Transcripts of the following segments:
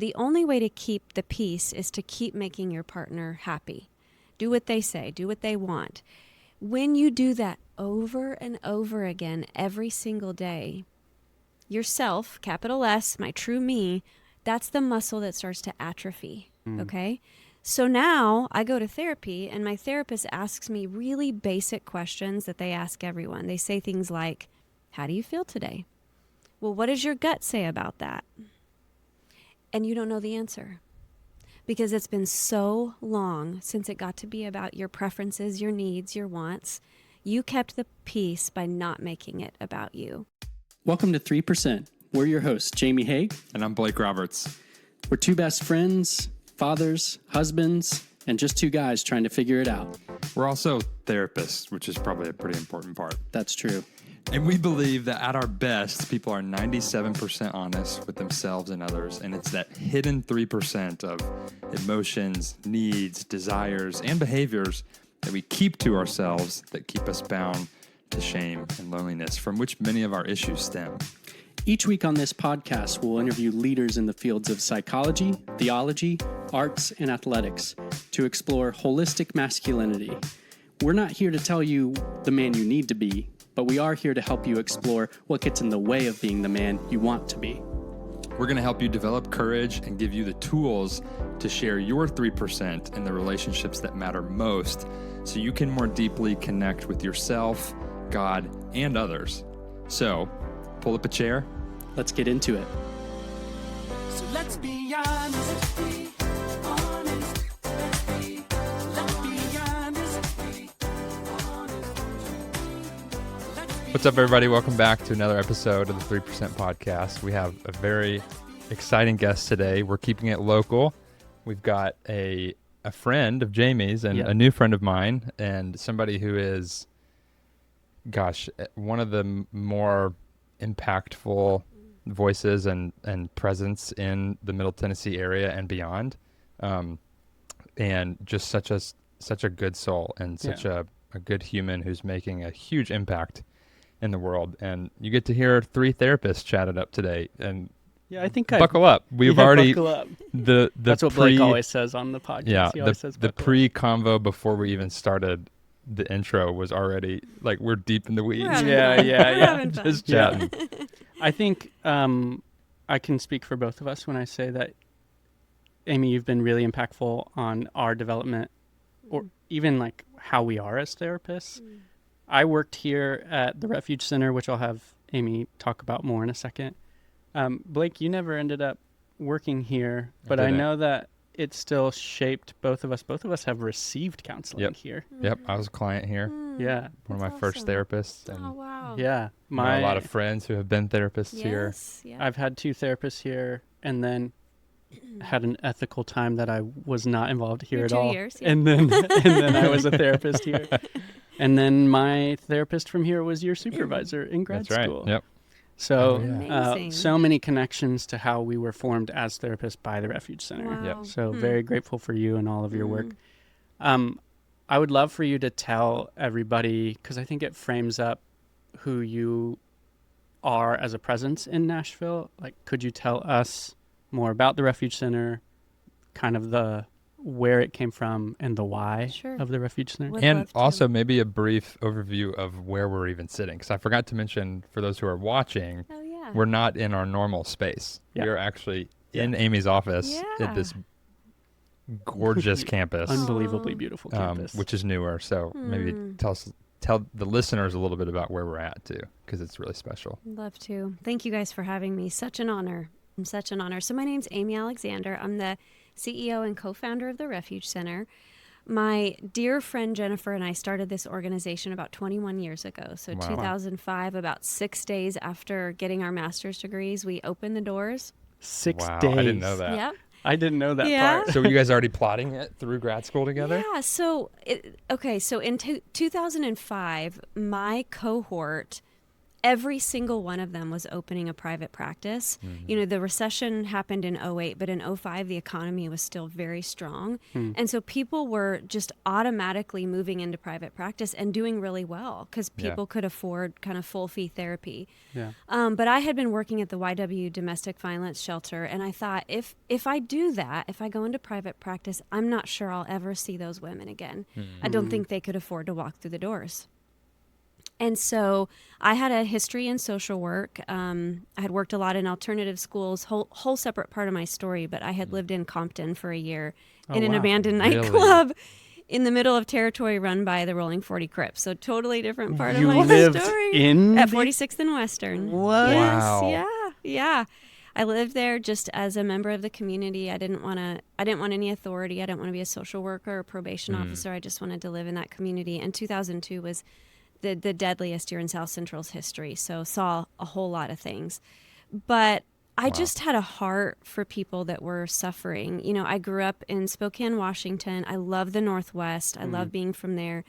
The only way to keep the peace is to keep making your partner happy. Do what they say, do what they want. When you do that over and over again every single day, yourself, capital S, my true me, that's the muscle that starts to atrophy, okay? So now I go to therapy and my therapist asks me really basic questions that they ask everyone. They say things like, how do you feel today? Well, what does your gut say about that? And you don't know the answer because it's been so long since it got to be about your preferences, your needs, your wants. You kept the peace by not making it about you. Welcome to 3%. We're your hosts, Jamie Haig. And I'm Blake Roberts. We're two best friends, fathers, husbands, and just two guys trying to figure it out. We're also therapists, which is probably a pretty important part. That's true. And we believe that at our best, people are 97% honest with themselves and others. And it's that hidden 3% of emotions, needs, desires, and behaviors that we keep to ourselves that keep us bound to shame and loneliness, from which many of our issues stem. Each week on this podcast, we'll interview leaders in the fields of psychology, theology, arts, and athletics to explore holistic masculinity. We're not here to tell you the man you need to be, but we are here to help you explore what gets in the way of being the man you want to be. We're going to help you develop courage and give you the tools to share your 3% in the relationships that matter most so you can more deeply connect with yourself, God, and others. So, pull up a chair. Let's get into it. So let's be honest. Let's be honest. Let's be honest. What's up, everybody? Welcome back to another episode of the 3% Podcast. We have a very exciting guest today. We're keeping it local. We've got a friend of Jamie's and a new friend of mine, and somebody who is, one of the more impactful voices and presence in the Middle Tennessee area and beyond, and just such a good soul and such a good human who's making a huge impact in the world. And you get to hear three therapists chat it up today. And I think buckle up. We've already buckle up. the That's what Blake always says on the podcast. Yeah, he always says the pre-convo before we even started the intro was already like we're deep in the weeds. Yeah. Just chatting. I think I can speak for both of us when I say that, Amy, you've been really impactful on our development, or even like how we are as therapists. I worked here at the Refuge Center, which I'll have Amy talk about more in a second. Blake, you never ended up working here, but I know that it still shaped both of us. Both of us have received counseling here. Yep, I was a client here. Yeah. One of my first therapists. And Oh, wow. Yeah. a lot of friends who have been therapists here. Yeah. I've had two therapists here, and then had an ethical time that I was not involved here at all. 2 years, yeah. And then I was a therapist here. And then my therapist from here was your supervisor in grad That's right. school. Yep. So, Amazing. so many connections to how we were formed as therapists by the Refuge Center. Wow. Yep. So very grateful for you and all of your work. I would love for you to tell everybody, because I think it frames up who you are as a presence in Nashville. Like, could you tell us more about the Refuge Center, kind of where it came from and the why of the Refuge Center? Would And love to. also maybe a brief overview of where we're even sitting. Because I forgot to mention, for those who are watching, Oh, yeah. we're not in our normal space. Yeah. We are actually in Amy's office at this gorgeous campus, Unbelievably beautiful campus. which is newer. So maybe tell the listeners a little bit about where we're at too, because it's really special. Love to. Thank you guys for having me. Such an honor. Such an honor. So my name's Amy Alexander. I'm the CEO and co-founder of the Refuge Center. My dear friend Jennifer and I started this organization about 21 years ago. So Wow. 2005, about 6 days after getting our master's degrees, we opened the doors. 6 Wow, days. I didn't know that. Yep. I didn't know that Yeah. part. So were you guys already plotting it through grad school together? Yeah. So, so in 2005, my cohort every single one of them was opening a private practice. You know, the recession happened in '08, but in '05, the economy was still very strong. And so people were just automatically moving into private practice and doing really well because people could afford kind of full fee therapy. Yeah. But I had been working at the YW domestic violence shelter, and I thought, if I do that, if I go into private practice, I'm not sure I'll ever see those women again. I don't think they could afford to walk through the doors. And so I had a history in social work. I had worked a lot in alternative schools, whole separate part of my story, but I had lived in Compton for a year in an abandoned nightclub in the middle of territory run by the Rolling 40 Crips. So totally different part of my lived story. in At 46th and Western. What? Yes, Wow. yeah. I lived there just as a member of the community. I didn't want any authority. I didn't want to be a social worker or probation officer. I just wanted to live in that community. And 2002 was the deadliest year in South Central's history. So saw a whole lot of things. But I just had a heart for people that were suffering. You know, I grew up in Spokane, Washington. I love the Northwest. I love being from there.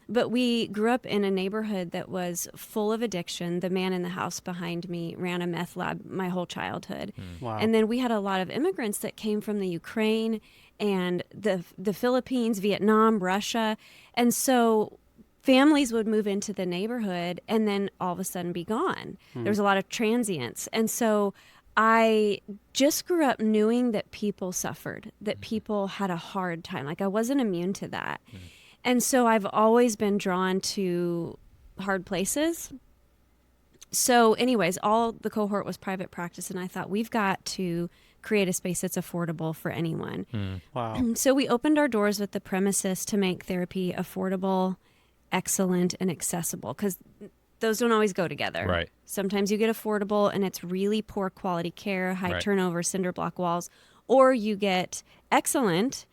But we grew up in a neighborhood that was full of addiction. The man in the house behind me ran a meth lab my whole childhood. Wow. And then we had a lot of immigrants that came from the Ukraine and the Philippines, Vietnam, Russia. And so families would move into the neighborhood and then all of a sudden be gone. There was a lot of transients. And so I just grew up knowing that people suffered, that people had a hard time. Like I wasn't immune to that. And so I've always been drawn to hard places. So anyways, all the cohort was private practice. And I thought we've got to create a space that's affordable for anyone. Wow. So we opened our doors with the premises to make therapy affordable, excellent, and accessible, because those don't always go together. Right. Sometimes you get affordable and it's really poor quality care, high turnover, cinder block walls, or you get excellent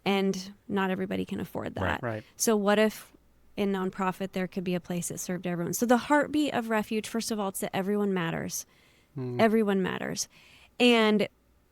and not everybody can afford that. Right. So what if in nonprofit there could be a place that served everyone? So the heartbeat of Refuge, first of all, it's that everyone matters. Everyone matters. And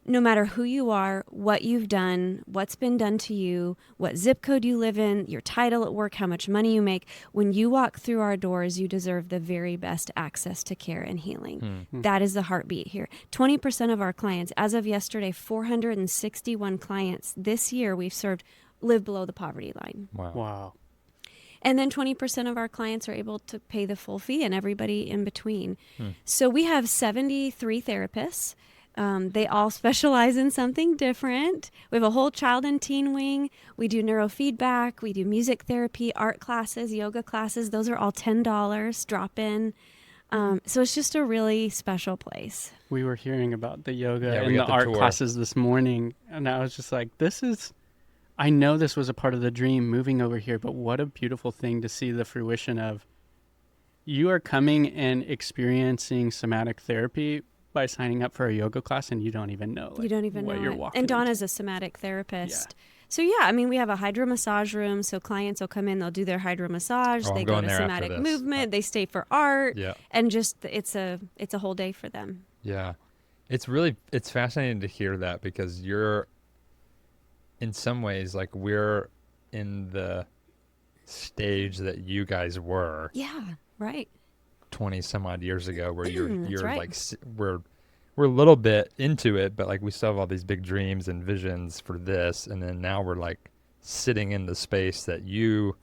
no matter who you are, what you've done, what's been done to you, what zip code you live in, your title at work, how much money you make, when you walk through our doors, you deserve the very best access to care and healing. That is the heartbeat here. 20% of our clients, as of yesterday, 461 clients this year we've served live below the poverty line. Wow. And then 20% of our clients are able to pay the full fee and everybody in between. So we have 73 therapists. They all specialize in something different. We have a whole child and teen wing. We do neurofeedback. We do music therapy, art classes, yoga classes. Those are all $10 drop in. So it's just a really special place. We were hearing about the yoga Yeah, we and the got the art tour. classes this morning. And I was just like, I know this was a part of the dream moving over here, but what a beautiful thing to see the fruition of. You are coming and experiencing somatic therapy by signing up for a yoga class, and you don't even know. You don't even what know you're it. walking And into. Donna's a somatic therapist. So yeah, I mean, we have a hydro massage room. So clients will come in, they'll do their hydro massage. Oh, They I'm go going to there after somatic this. movement. They stay for art. Yeah. And just it's a whole day for them. Yeah. It's fascinating to hear that, because you're, in some ways, like, we're in the stage that you guys were Yeah, right. 20 some odd years ago, where you're right. like, we're a little bit into it, but like we still have all these big dreams and visions for this, and then now we're like sitting in the space that you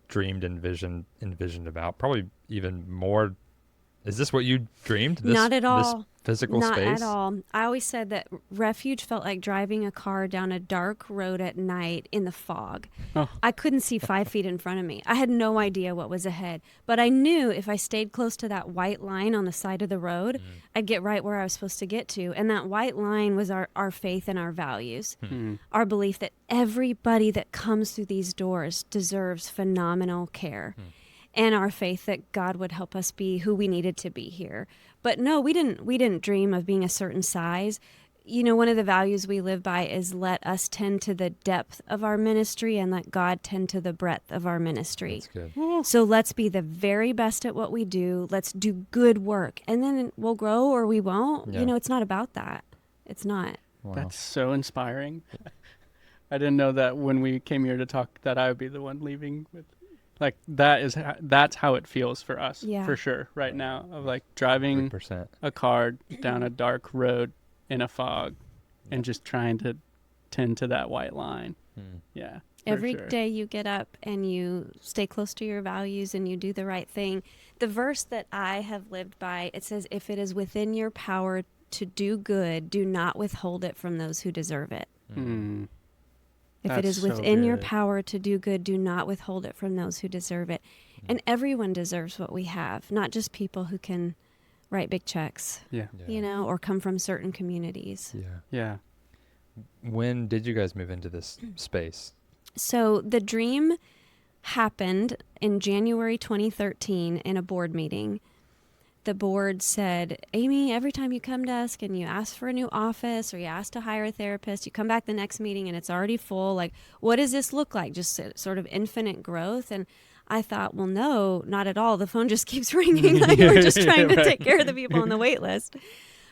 dreamed and envisioned about, probably even more. Is this what you dreamed? Not at all. This physical Not space? at all. I always said that Refuge felt like driving a car down a dark road at night in the fog. Oh. I couldn't see 5 feet in front of me. I had no idea what was ahead. But I knew if I stayed close to that white line on the side of the road, I'd get right where I was supposed to get to. And that white line was our faith and our values. Our belief that everybody that comes through these doors deserves phenomenal care. And our faith that God would help us be who we needed to be here. But no, we didn't dream of being a certain size. You know, one of the values we live by is let us tend to the depth of our ministry and let God tend to the breadth of our ministry. That's good. So let's be the very best at what we do. Let's do good work. And then we'll grow or we won't. Yeah. You know, it's not about that. It's not. Wow. That's so inspiring. I didn't know that when we came here to talk that I would be the one leaving with Like that's how it feels for us, Yeah. for sure, right now. Of like driving 100%. a car down a dark road in a fog, and just trying to tend to that white line. Yeah. for Every sure. day you get up and you stay close to your values and you do the right thing. The verse that I have lived by, it says, if it is within your power to do good, do not withhold it from those who deserve it. Mm. If it That's is so within your good. power to do good, do not withhold it from those who deserve it. And everyone deserves what we have, not just people who can write big checks, Yeah. you know, or come from certain communities. Yeah. Yeah. When did you guys move into this space? So the dream happened in January 2013 in a board meeting. The board said, Amy, every time you come to us and you ask for a new office or you ask to hire a therapist, you come back the next meeting and it's already full. Like, what does this look like? Just sort of infinite growth. And I thought, well, no, not at all. The phone just keeps ringing. Like we're just trying to take care of the people on the wait list.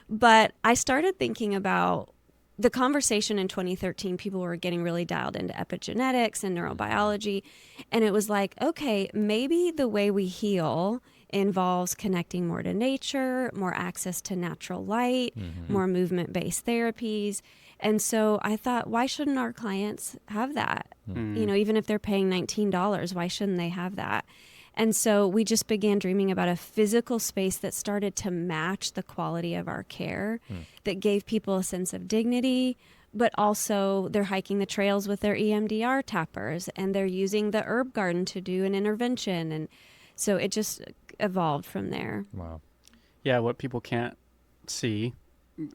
But I started thinking about the conversation in 2013. People were getting really dialed into epigenetics and neurobiology. And it was like, okay, maybe the way we heal involves connecting more to nature, more access to natural light, more movement-based therapies. And so I thought, why shouldn't our clients have that? You know, even if they're paying $19, why shouldn't they have that? And so we just began dreaming about a physical space that started to match the quality of our care, that gave people a sense of dignity, but also they're hiking the trails with their EMDR tappers and they're using the herb garden to do an intervention. And so it just evolved from there. Wow. Yeah, what people can't see,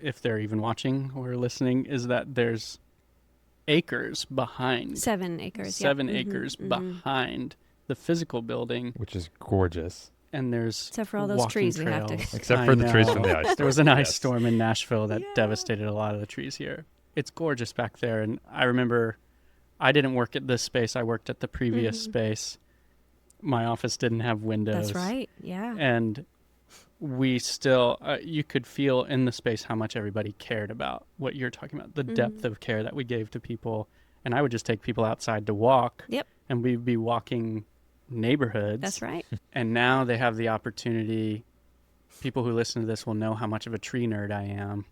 if they're even watching or listening, is that there's acres behind. 7 acres. Seven yeah. acres behind the physical building, Which is gorgeous. and there's Except for all those walking trees we have trails. to- Except I for the trees know. from the ice storm. There was an ice Yes. storm in Nashville that Yeah. devastated a lot of the trees here. It's gorgeous back there, and I remember I didn't work at this space. I worked at the previous space. My office didn't have windows. That's right. Yeah. And we still, you could feel in the space how much everybody cared about what you're talking about, the depth of care that we gave to people. And I would just take people outside to walk. Yep. And we'd be walking neighborhoods. That's right. And now they have the opportunity. People who listen to this will know how much of a tree nerd I am.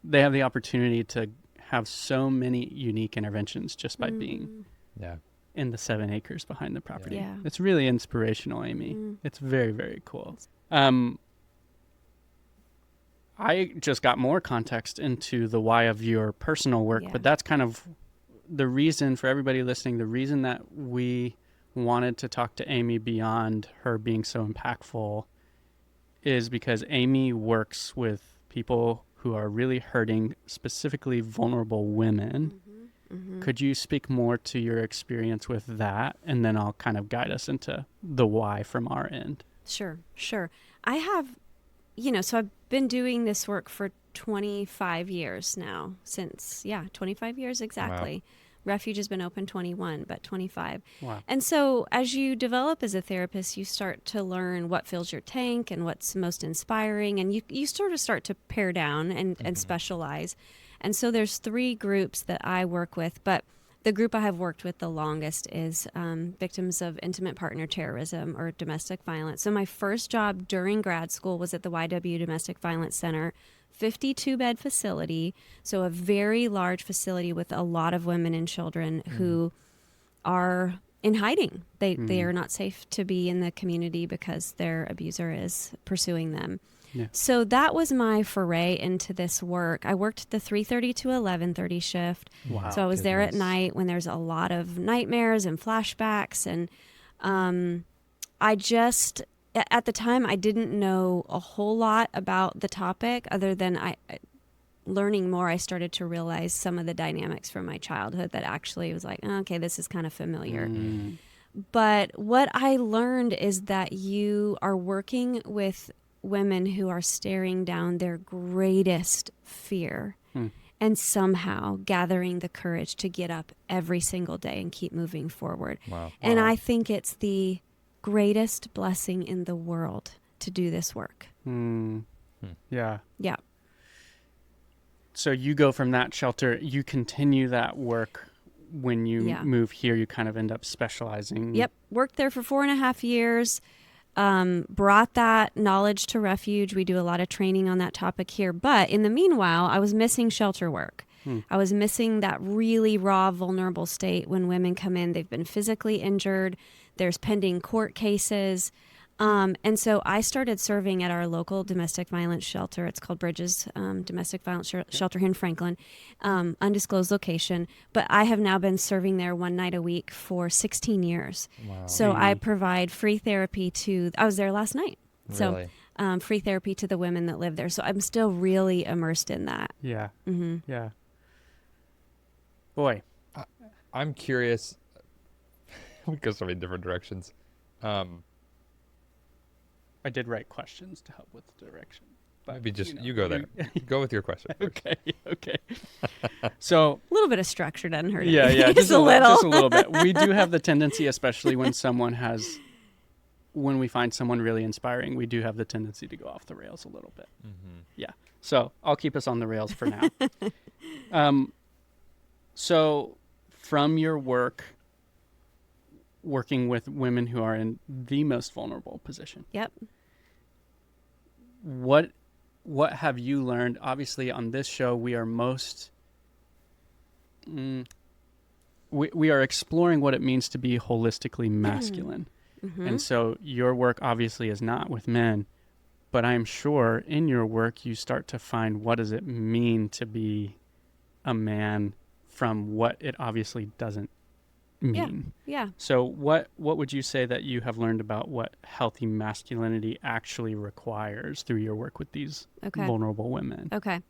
They have the opportunity to have so many unique interventions just by being Yeah. in the 7 acres behind the property. Yeah. It's really inspirational, Amy. It's very, very cool. I just got more context into the why of your personal work, Yeah. but that's kind of the reason for everybody listening, the reason that we wanted to talk to Amy beyond her being so impactful is because Amy works with people who are really hurting, specifically vulnerable women. Could you speak more to your experience with that? And then I'll kind of guide us into the why from our end. Sure. I have, so I've been doing this work for 25 years now, 25 years exactly. Refuge has been open 21, but 25. Wow. And so as you develop as a therapist, you start to learn what fills your tank and what's most inspiring. And you sort of start to pare down and specialize. And so there's 3 groups that I work with, but the group I have worked with the longest is victims of intimate partner terrorism or domestic violence. So my first job during grad school was at the YW Domestic Violence Center, 52-bed facility, so a very large facility with a lot of women and children who are in hiding. They are not safe to be in the community because their abuser is pursuing them. Yeah. So that was my foray into this work. I worked the 3:30 to 11:30 shift. Wow. So I was there at Goodness. night when there's a lot of nightmares and flashbacks. And I just, at the time, I didn't know a whole lot about the topic other than learning more. I started to realize some of the dynamics from my childhood that actually was like, oh, okay, this is kind of familiar. But what I learned is that you are working with women who are staring down their greatest fear and somehow gathering the courage to get up every single day and keep moving forward. Wow. And I think it's the greatest blessing in the world to do this work. Yeah. Yeah. So you go from that shelter, you continue that work when you Yeah. move here, you kind of end up specializing. Yep. Worked there for 4.5 years. Brought that knowledge to Refuge. We do a lot of training on that topic here. But in the meanwhile, I was missing shelter work. I was missing that really raw, vulnerable state when women come in. They've been physically injured. There's pending court cases. And so I started serving at our local domestic violence shelter. It's called Bridges Domestic Violence Shelter here in Franklin, undisclosed location. But I have now been serving there one night a week for 16 years. Wow. So I provide free therapy I was there last night. Really? So free therapy to the women that live there. So I'm still really immersed in that. Yeah. Mm-hmm. Yeah. Boy. I'm curious. We go so many different directions. I did write questions to help with the direction. But, Maybe just know, you go there. Go with your question first. Okay. So A little bit of structure doesn't hurt. yeah, anything. just a little. just a little bit. We do have the tendency, especially when we find someone really inspiring, we do have the tendency to go off the rails a little bit. Mm-hmm. Yeah. So I'll keep us on the rails for now. So from your working with women who are in the most vulnerable position, Yep. what have you learned? Obviously, on this show, we are we are exploring what it means to be holistically masculine. Mm-hmm. And so your work obviously is not with men, but I'm sure in your work you start to find what does it mean to be a man from what it obviously doesn't mean. Yeah. So what would you say that you have learned about what healthy masculinity actually requires through your work with these vulnerable women? Okay.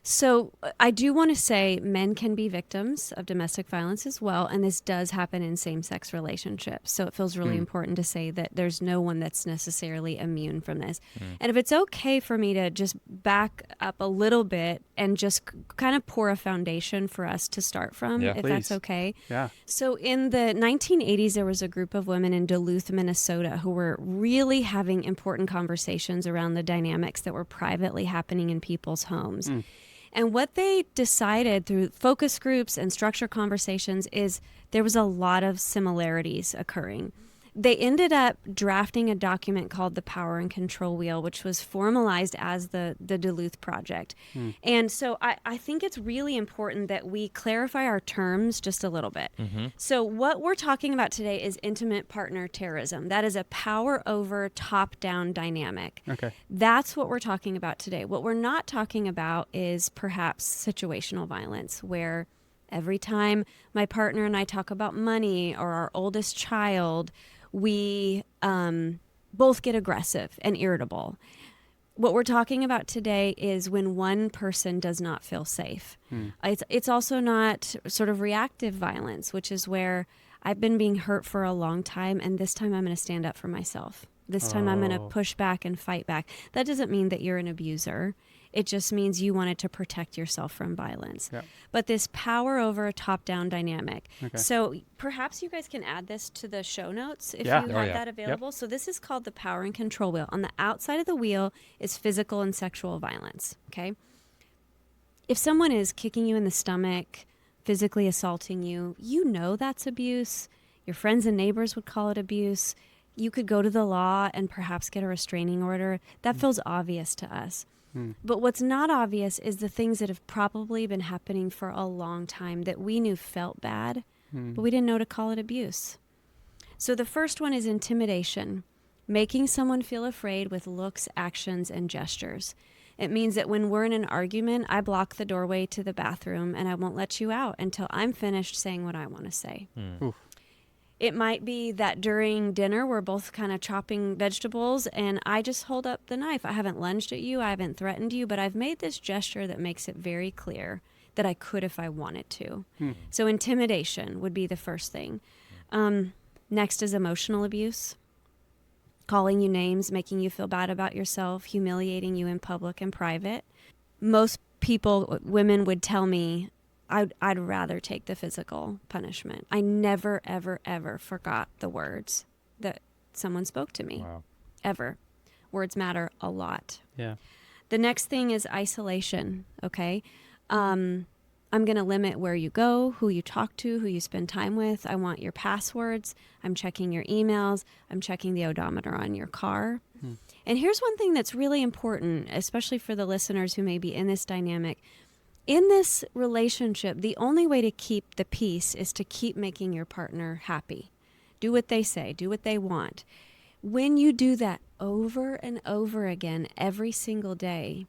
So I do want to say men can be victims of domestic violence as well, and this does happen in same-sex relationships. So it feels really important to say that there's no one that's necessarily immune from this. And if it's okay for me to just back up a little bit and just kind of pour a foundation for us to start from, if that's okay. Yeah. So in the 1980s, there was a group of women in Duluth, Minnesota, who were really having important conversations around the dynamics that were privately happening in people's homes. And what they decided through focus groups and structure conversations is there was a lot of similarities occurring. They ended up drafting a document called the Power and Control Wheel, which was formalized as the Duluth Project. And so I think it's really important that we clarify our terms just a little bit. So what we're talking about today is intimate partner terrorism. That is a power over top-down dynamic. Okay. That's what we're talking about today. What we're not talking about is perhaps situational violence, where every time my partner and I talk about money or our oldest child, we both get aggressive and irritable. What we're talking about today is when one person does not feel safe. It's also not sort of reactive violence, which is where I've been being hurt for a long time, and this time I'm going to stand up for myself. This time I'm going to push back and fight back. That doesn't mean that you're an abuser. It just means you wanted to protect yourself from violence. Yeah. But this power over a top-down dynamic. Okay. So perhaps you guys can add this to the show notes if Yeah. you Oh, have yeah. that available. So this is called the Power and Control Wheel. On the outside of the wheel is physical and sexual violence, okay? If someone is kicking you in the stomach, physically assaulting you, you know that's abuse. Your friends and neighbors would call it abuse. You could go to the law and perhaps get a restraining order. That feels obvious to us. But what's not obvious is the things that have probably been happening for a long time that we knew felt bad, but we didn't know to call it abuse. So the first one is intimidation, making someone feel afraid with looks, actions, and gestures. It means that when we're in an argument, I block the doorway to the bathroom and I won't let you out until I'm finished saying what I want to say. Oof. It might be that during dinner, we're both kind of chopping vegetables and I just hold up the knife. I haven't lunged at you. I haven't threatened you, but I've made this gesture that makes it very clear that I could if I wanted to. So intimidation would be the first thing. Next is emotional abuse. Calling you names, making you feel bad about yourself, humiliating you in public and private. Most people, women would tell me, I'd rather take the physical punishment. I never, ever, ever forgot the words that someone spoke to me. Wow. Ever. Words matter a lot. Yeah. The next thing is isolation, okay? I'm going to limit where you go, who you talk to, who you spend time with. I want your passwords. I'm checking your emails. I'm checking the odometer on your car. And here's one thing that's really important, especially for the listeners who may be in this dynamic. In this relationship, the only way to keep the peace is to keep making your partner happy. Do what they say, do what they want. When you do that over and over again every single day,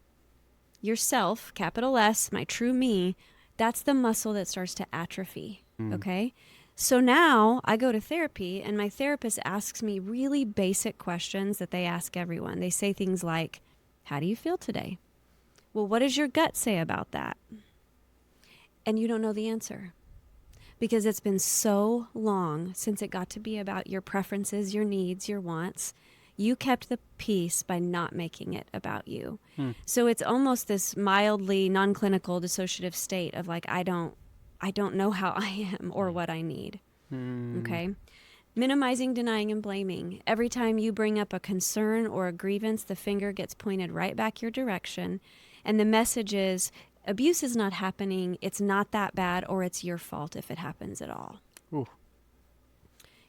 yourself, capital S, my true me, that's the muscle that starts to atrophy, okay? So now I go to therapy and my therapist asks me really basic questions that they ask everyone. They say things like, how do you feel today? Well, what does your gut say about that? And you don't know the answer because it's been so long since it got to be about your preferences, your needs, your wants. You kept the peace by not making it about you. So it's almost this mildly non-clinical dissociative state of like, I don't know how I am or what I need. Okay. Minimizing, denying, and blaming. Every time you bring up a concern or a grievance, the finger gets pointed right back your direction. And the message is, abuse is not happening. It's not that bad, or it's your fault if it happens at all. Ooh.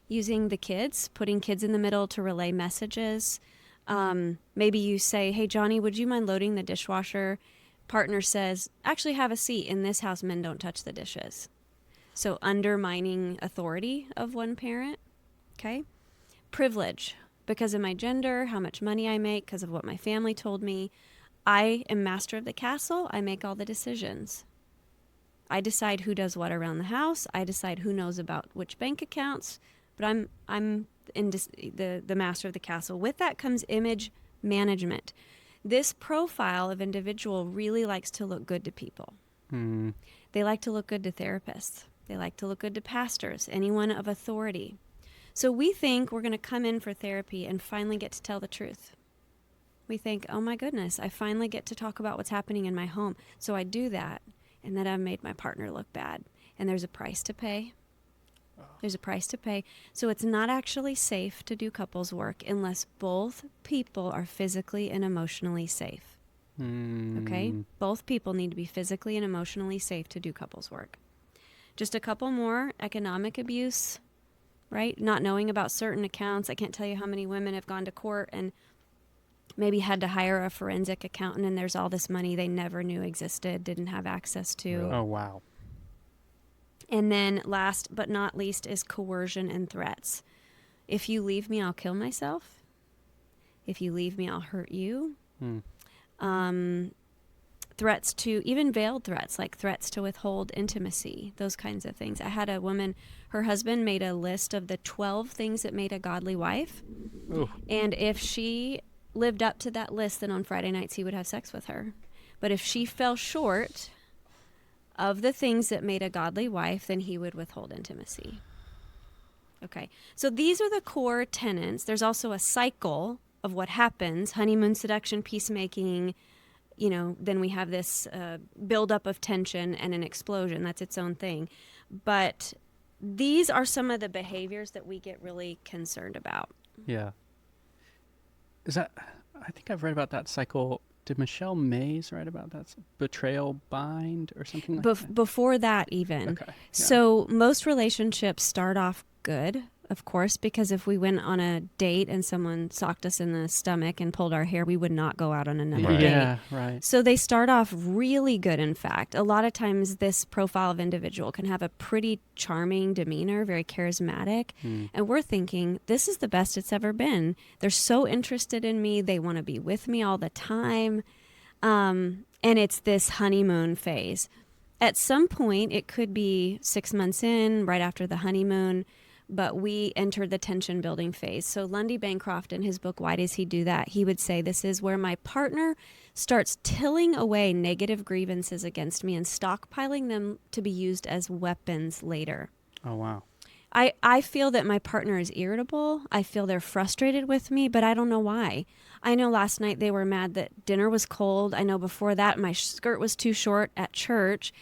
Using the kids, putting kids in the middle to relay messages. Maybe you say, hey, Johnny, would you mind loading the dishwasher? Partner says, actually have a seat. In this house, men don't touch the dishes. So undermining authority of one parent. Okay. Privilege. Because of my gender, how much money I make, because of what my family told me. I am master of the castle. I make all the decisions. I decide who does what around the house. I decide who knows about which bank accounts. But I'm the master of the castle. With that comes image management. This profile of individual really likes to look good to people. They like to look good to therapists. They like to look good to pastors, anyone of authority. So we think we're going to come in for therapy and finally get to tell the truth. We think, oh my goodness, I finally get to talk about what's happening in my home. So I do that, and then I've made my partner look bad. And there's a price to pay. There's a price to pay. So it's not actually safe to do couples work unless both people are physically and emotionally safe. Okay? Both people need to be physically and emotionally safe to do couples work. Just a couple more. Economic abuse, right? Not knowing about certain accounts. I can't tell you how many women have gone to court and maybe had to hire a forensic accountant, and there's all this money they never knew existed, didn't have access to. Really? Oh, wow. And then last but not least is coercion and threats. If you leave me, I'll kill myself. If you leave me, I'll hurt you. Threats to, even veiled threats, like threats to withhold intimacy, those kinds of things. I had a woman, her husband made a list of the 12 things that made a godly wife. Ooh. And if she lived up to that list, then on Friday nights he would have sex with her. But if she fell short of the things that made a godly wife, then he would withhold intimacy. Okay, so these are the core tenets. There's also a cycle of what happens: honeymoon, seduction, peacemaking. You know, then we have this buildup of tension and an explosion. That's its own thing. But these are some of the behaviors that we get really concerned about. Yeah. Is that, I think I've read about that cycle. Did Michelle Mays write about that? Betrayal bind or something like that? Before that even. Okay. Yeah. So most relationships start off good, of course, because if we went on a date and someone socked us in the stomach and pulled our hair, we would not go out on another date. Yeah, right. So they start off really good, in fact. A lot of times this profile of individual can have a pretty charming demeanor, very charismatic. And we're thinking, this is the best it's ever been. They're so interested in me. They want to be with me all the time. And it's this honeymoon phase. At some point, it could be 6 months in, right after the honeymoon, but we entered the tension building phase. So Lundy Bancroft, in his book, Why Does He Do That? He would say, this is where my partner starts tilling away negative grievances against me and stockpiling them to be used as weapons later. Oh, wow. I feel that my partner is irritable. I feel they're frustrated with me, but I don't know why. I know last night they were mad that dinner was cold. I know before that my skirt was too short at church.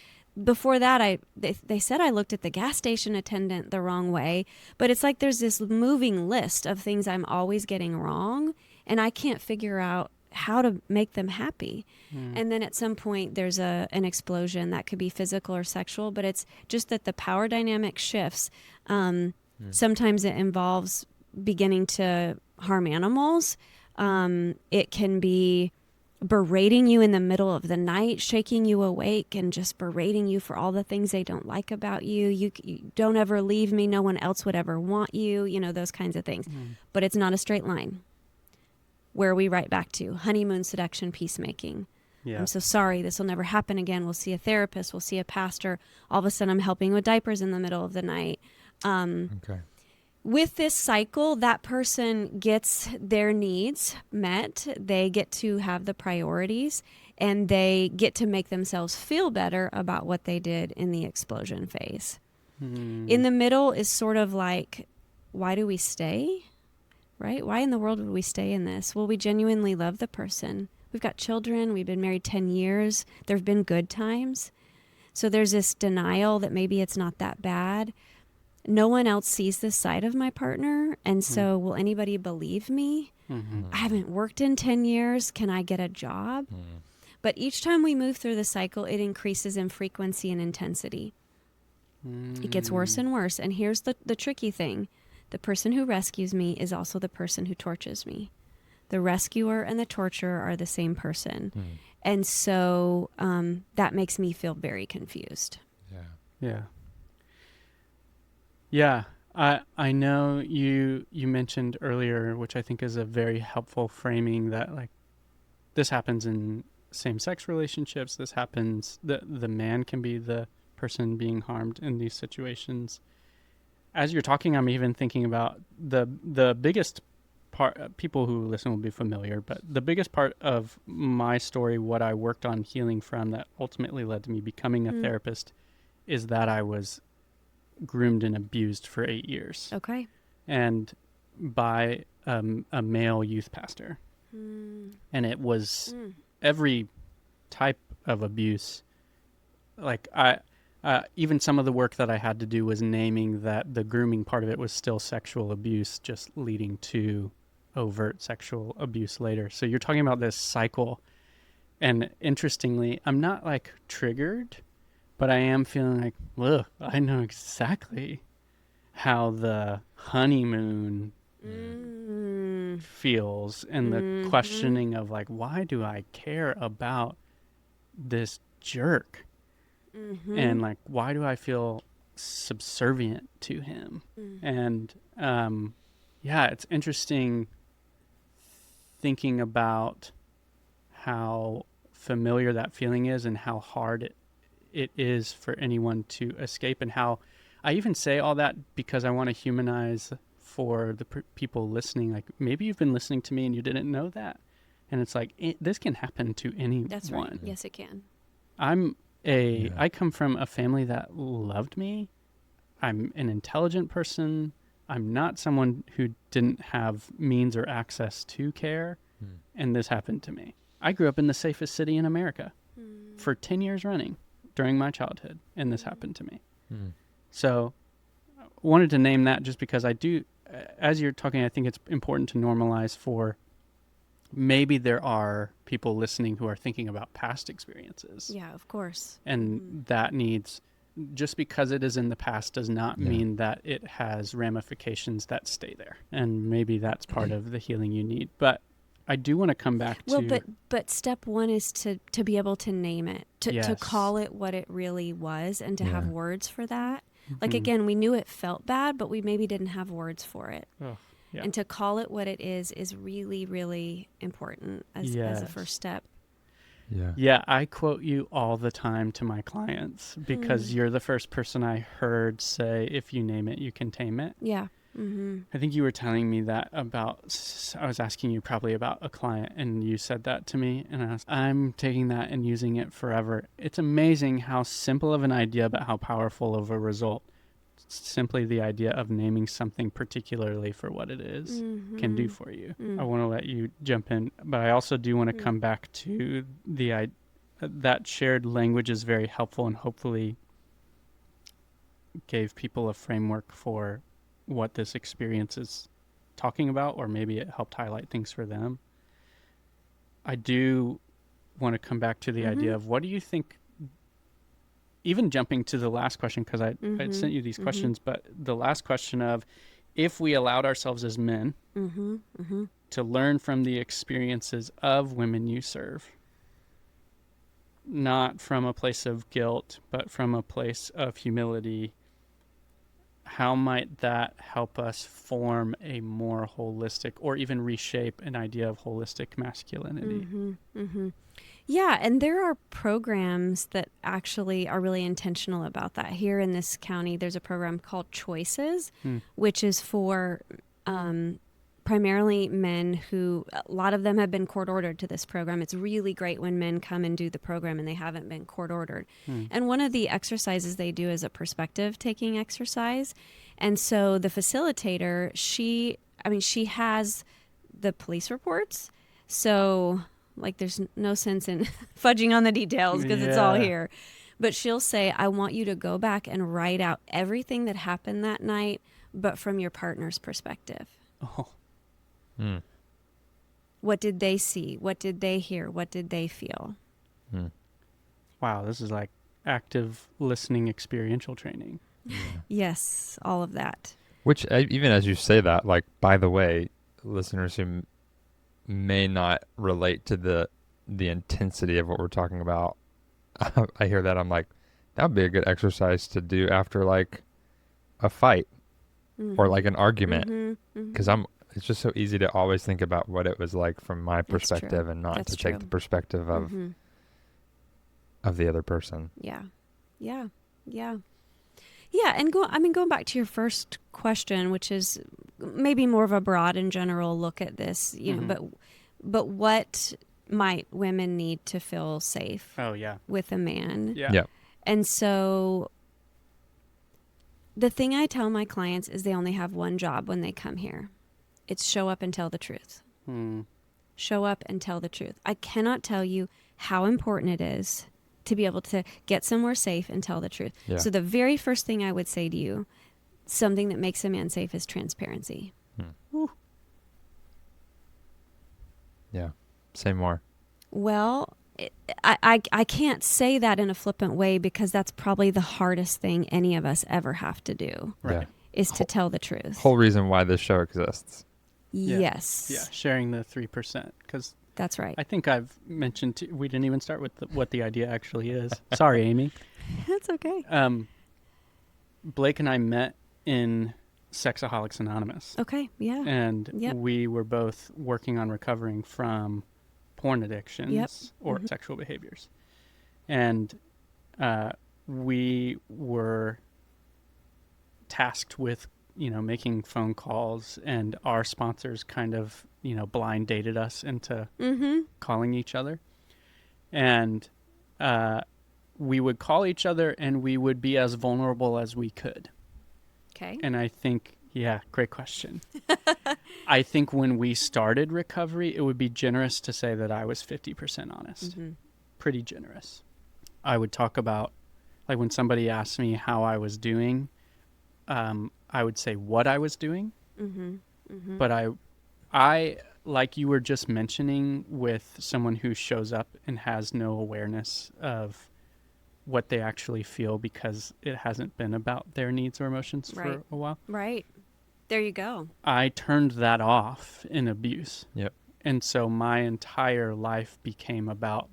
Before that, they said I looked at the gas station attendant the wrong way. But it's like there's this moving list of things I'm always getting wrong, and I can't figure out how to make them happy. And then at some point there's an explosion that could be physical or sexual, but it's just that the power dynamic shifts. Sometimes it involves beginning to harm animals. It can be berating you in the middle of the night, shaking you awake and just berating you for all the things they don't like about you. You don't ever leave me. No one else would ever want you, you know, those kinds of things. But it's not a straight line. Where are we right back to? Honeymoon, seduction, peacemaking. Yeah. I'm so sorry. This will never happen again. We'll see a therapist. We'll see a pastor. All of a sudden I'm helping with diapers in the middle of the night. Okay. With this cycle, that person gets their needs met. They get to have the priorities, and they get to make themselves feel better about what they did in the explosion phase. In the middle is sort of like, why do we stay? Right? Why in the world would we stay in this? Well, we genuinely love the person. We've got children. We've been married 10 years. There have been good times. So there's this denial that maybe it's not that bad. No one else sees this side of my partner, and so will anybody believe me? I haven't worked in 10 years. Can I get a job? But each time we move through the cycle, it increases in frequency and intensity. It gets worse and worse. And here's the tricky thing. The person who rescues me is also the person who tortures me. The rescuer and the torturer are the same person. And so that makes me feel very confused. Yeah. Yeah, I know you mentioned earlier, which I think is a very helpful framing, that like this happens in same-sex relationships. This happens, the man can be the person being harmed in these situations. As you're talking, I'm even thinking about the biggest part. People who listen will be familiar, but the biggest part of my story, what I worked on healing from, that ultimately led to me becoming a therapist, is that I was groomed and abused for 8 years. Okay. And by a male youth pastor. And it was every type of abuse. Like even some of the work that I had to do was naming that the grooming part of it was still sexual abuse, just leading to overt sexual abuse later. So you're talking about this cycle. And interestingly, I'm not like triggered, but I am feeling like, look, I know exactly how the honeymoon feels, and the questioning of like, why do I care about this jerk? And like, why do I feel subservient to him? And yeah, it's interesting thinking about how familiar that feeling is and how hard it is for anyone to escape, and how I even say all that because I want to humanize for the people listening. Like, maybe you've been listening to me and you didn't know that. And it's like, this can happen to anyone. That's right. Yes, it can. I come from a family that loved me. I'm an intelligent person. I'm not someone who didn't have means or access to care. And this happened to me. I grew up in the safest city in America for 10 years running during my childhood, and this happened to me. So I wanted to name that just because I do, as you're talking, I think it's important to normalize for maybe there are people listening who are thinking about past experiences. Yeah, of course. And that needs, just because it is in the past does not mean that it has ramifications that stay there. And maybe that's part of the healing you need. But I do want to come back to... Well, but step one is to be able to name it, to Yes. call it what it really was, and to have words for that. Like, again, we knew it felt bad, but we maybe didn't have words for it. Oh, yeah. And to call it what it is really, really important as a first step. Yeah, I quote you all the time to my clients because you're the first person I heard say, if you name it, you can tame it. Yeah. I think you were telling me that about, I was asking you probably about a client, and you said that to me, and I'm taking that and using it forever. It's amazing how simple of an idea, but how powerful of a result simply the idea of naming something particularly for what it is can do for you. I want to let you jump in, but I also do want to come back to that shared language is very helpful, and hopefully gave people a framework for what this experience is talking about, or maybe it helped highlight things for them. I do want to come back to the idea of what do you think, even jumping to the last question, because I sent you these questions, but the last question of if we allowed ourselves as men to learn from the experiences of women you serve, not from a place of guilt, but from a place of humility, how might that help us form a more holistic or even reshape an idea of holistic masculinity? Yeah, and there are programs that actually are really intentional about that. Here in this county, there's a program called Choices, which is for primarily men who, a lot of them have been court ordered to this program. It's really great when men come and do the program and they haven't been court ordered. And one of the exercises they do is a perspective taking exercise. And so the facilitator, she has the police reports. So like there's no sense in fudging on the details because it's all here. But she'll say, I want you to go back and write out everything that happened that night, but from your partner's perspective. Oh. What did they see? What did they hear? What did they feel? Wow, this is like active listening experiential training. Yes, all of that. Which, even as you say that, like, by the way, listeners who may not relate to the intensity of what we're talking about, I hear that, I'm like, that would be a good exercise to do after, like, a fight or, like, an argument. Because it's just so easy to always think about what it was like from my perspective and not to take the perspective of the other person. Yeah. And going back to your first question, which is maybe more of a broad and general look at this, you know, but what might women need to feel safe with a man? Yeah. And so the thing I tell my clients is they only have one job when they come here. It's show up and tell the truth. Show up and tell the truth. I cannot tell you how important it is to be able to get somewhere safe and tell the truth. Yeah. So the very first thing I would say to you, something that makes a man safe is transparency. Yeah. Say more. Well, I can't say that in a flippant way because that's probably the hardest thing any of us ever have to do. Right. Is to tell the truth. Whole reason why this show exists. Yes. Yeah, sharing the 3%. Because that's right. I think I've mentioned, we didn't even start with what the idea actually is. Sorry, Amy. That's okay. Blake and I met in Sexaholics Anonymous. Okay, yeah. And we were both working on recovering from porn addictions or sexual behaviors. And we were tasked with, making phone calls, and our sponsors kind of, blind dated us into calling each other. And we would call each other and we would be as vulnerable as we could. Okay. And I think, great question. I think when we started recovery, it would be generous to say that I was 50% honest. Pretty generous. I would talk about, like, when somebody asked me how I was doing, I would say what I was doing. But I, like you were just mentioning, with someone who shows up and has no awareness of what they actually feel because it hasn't been about their needs or emotions for a while. Right. There you go. I turned that off in abuse. Yep. And so my entire life became about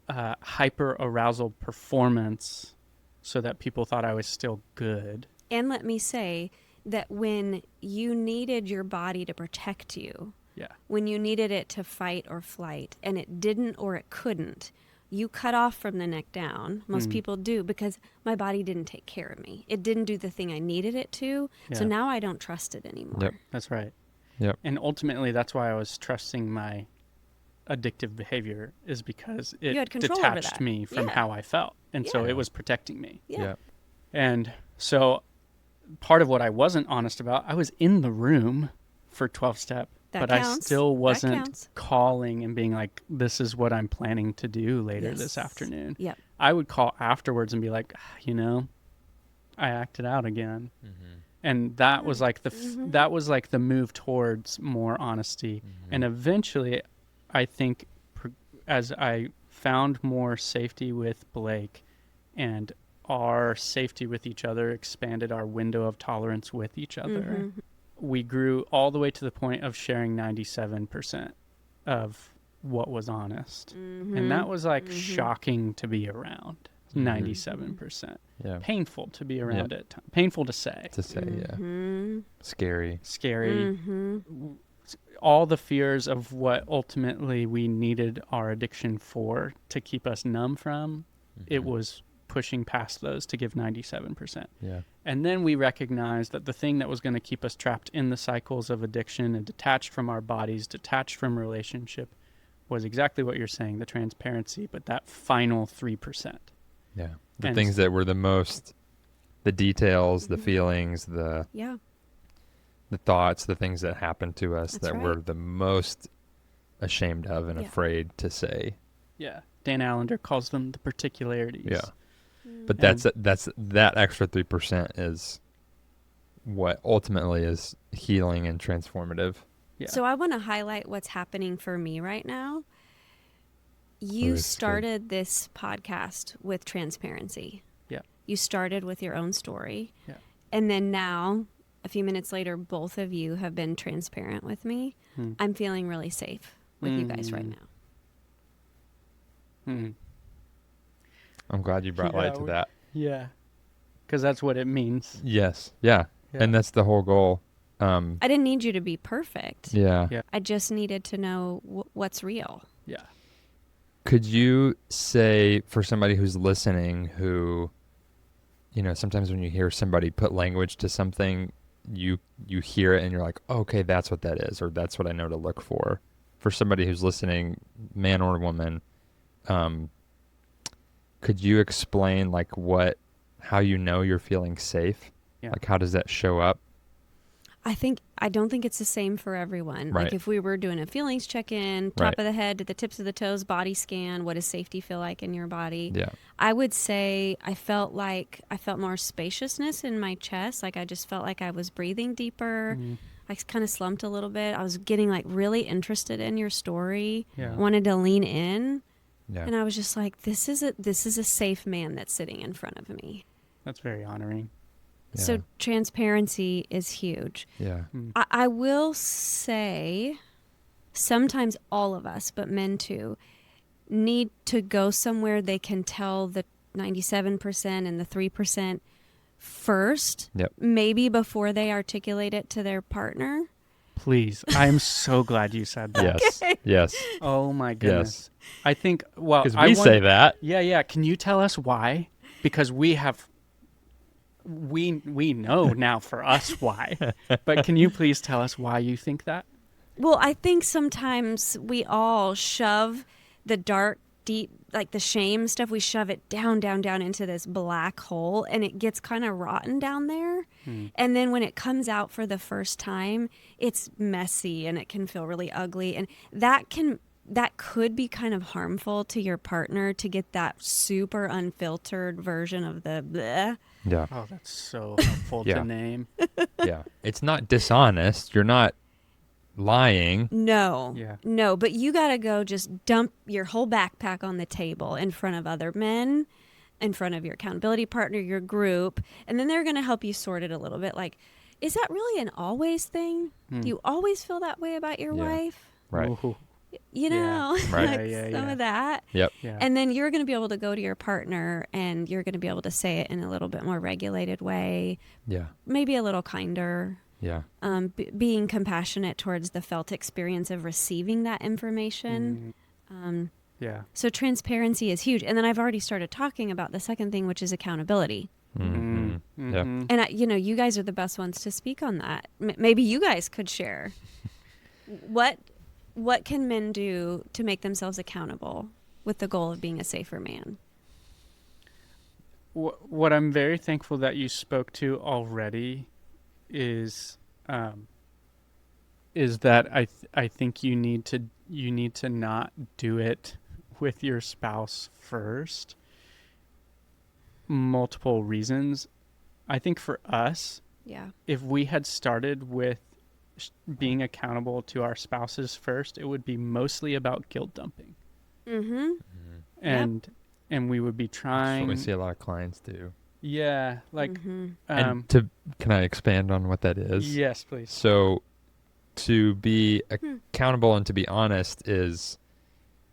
hyper arousal performance so that people thought I was still good. And let me say that when you needed your body to protect you, when you needed it to fight or flight, and it didn't or it couldn't, you cut off from the neck down. Most people do, because my body didn't take care of me. It didn't do the thing I needed it to. So now I don't trust it anymore. Yep. That's right. Yep. And ultimately, that's why I was trusting my addictive behavior, is because it detached me from how I felt. And so it was protecting me. Yeah. And so part of what I wasn't honest about, I was in the room for 12-step, but I still wasn't calling and being like, this is what I'm planning to do later this afternoon. Yep. I would call afterwards and be like, I acted out again. And that was like the that was like the move towards more honesty. And eventually I think as I found more safety with Blake and our safety with each other expanded our window of tolerance with each other, we grew all the way to the point of sharing 97% of what was honest. And that was like shocking to be around. 97%. Yeah. Painful to be around it. Painful to say. Yeah. Scary. Scary. All the fears of what ultimately we needed our addiction for to keep us numb from, it was pushing past those to give 97%. Yeah. And then we recognized that the thing that was going to keep us trapped in the cycles of addiction and detached from our bodies, detached from relationship, was exactly what you're saying, the transparency, but that final 3%. Yeah. The And things that were the most, the details, the feelings, the thoughts, the things that happened to us That's that right. we're the most ashamed of and afraid to say. Yeah. Dan Allender calls them the particularities. Yeah. But that's that extra 3% is what ultimately is healing and transformative. Yeah. So I want to highlight what's happening for me right now. You That's good. started this podcast with transparency. Yeah. You started with your own story. Yeah. And then now, a few minutes later, both of you have been transparent with me. I'm feeling really safe with you guys right now. I'm glad you brought light to that. Yeah. Because that's what it means. Yes. Yeah. And that's the whole goal. I didn't need you to be perfect. Yeah. Yeah. I just needed to know what's real. Yeah. Could you say for somebody who's listening who, you know, sometimes when you hear somebody put language to something, you hear it and you're like, oh, okay, that's what that is, or that's what I know to look for. For somebody who's listening, man or woman, could you explain like how you know you're feeling safe? Yeah. Like how does that show up? I don't think it's the same for everyone. Right. Like if we were doing a feelings check-in, top of the head to the tips of the toes, body scan, what does safety feel like in your body? Yeah. I would say I felt more spaciousness in my chest. Like I just felt like I was breathing deeper. I kind of slumped a little bit. I was getting like really interested in your story. Yeah. Wanted to lean in. Yeah. And I was just like, this is a safe man that's sitting in front of me. That's very honoring. Yeah. So transparency is huge. Yeah. I will say sometimes all of us, but men too, need to go somewhere they can tell the 97% and the 3% first, Yep. maybe before they articulate it to their partner. Please. I'm so glad you said that. Yes. Yes. Oh my goodness. I think, well, Because we say that. Yeah. Can you tell us why? Because we know now for us why. But can you please tell us why you think that? Well, I think sometimes we all shove the dark, deep, like the shame stuff, we shove it down into this black hole, and it gets kind of rotten down there. And then when it comes out for the first time, it's messy and it can feel really ugly. And that could be kind of harmful to your partner to get that super unfiltered version of the bleh. Yeah. Oh, that's so helpful Yeah. to name. Yeah. It's not dishonest. You're not lying. No, Yeah. no, but you got to go just dump your whole backpack on the table in front of other men, in front of your accountability partner, your group, and then they're going to help you sort it a little bit. Like, is that really an always thing? Do you always feel that way about your Yeah. wife? Right. Ooh. You know, Right. like Yeah, some yeah. of that. Yep. Yeah. And then you're going to be able to go to your partner and you're going to be able to say it in a little bit more regulated way, Yeah. maybe a little kinder. Yeah. Being compassionate towards the felt experience of receiving that information. Yeah. So transparency is huge. And then I've already started talking about the second thing, which is accountability. Mm-hmm. Yeah. And, you guys are the best ones to speak on that. Maybe you guys could share. What can men do to make themselves accountable with the goal of being a safer man? What I'm very thankful that you spoke to already is that I think you need to not do it with your spouse first. Multiple reasons. I think for us, Yeah. if we had started with being accountable to our spouses first, it would be mostly about guilt dumping. Mm-hmm. And we would be That's trying. what we see a lot of clients do. Yeah, like And can I expand on what that is? yes, please. So to be accountable and to be honest is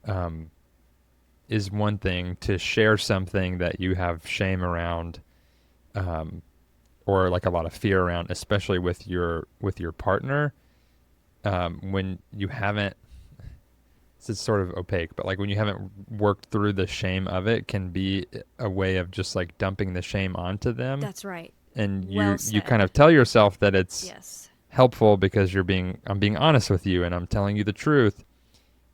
one thing. To share something that you have shame around, or like a lot of fear around, especially with your partner, when you haven't. This is sort of opaque, but like when you haven't worked through the shame of it, can be a way of just like dumping the shame onto them. That's right. And Well you said. kind of tell yourself that it's Yes. helpful because I'm being honest with you and I'm telling you the truth.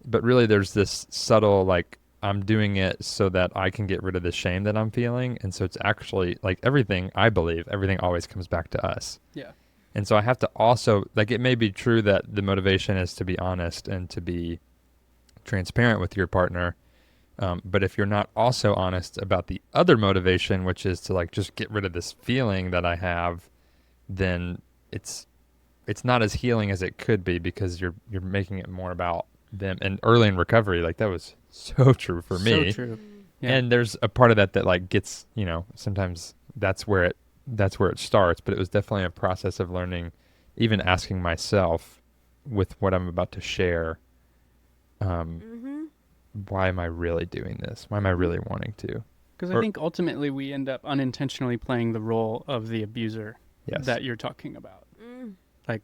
But really there's this subtle, like, I'm doing it so that I can get rid of the shame that I'm feeling. And so it's actually like everything always comes back to us. Yeah. And so I have to also, like, it may be true that the motivation is to be honest and to be transparent with your partner. But if you're not also honest about the other motivation, which is to like just get rid of this feeling that I have, then it's not as healing as it could be, because you're making it more about them. And early in recovery, like, that was so true for me. So true. Yeah. And there's a part of that like gets, sometimes that's where it starts, but it was definitely a process of learning, even asking myself with what I'm about to share, why am I really doing this? Why am I really wanting to? Because I think ultimately we end up unintentionally playing the role of the abuser Yes. that you're talking about. Like,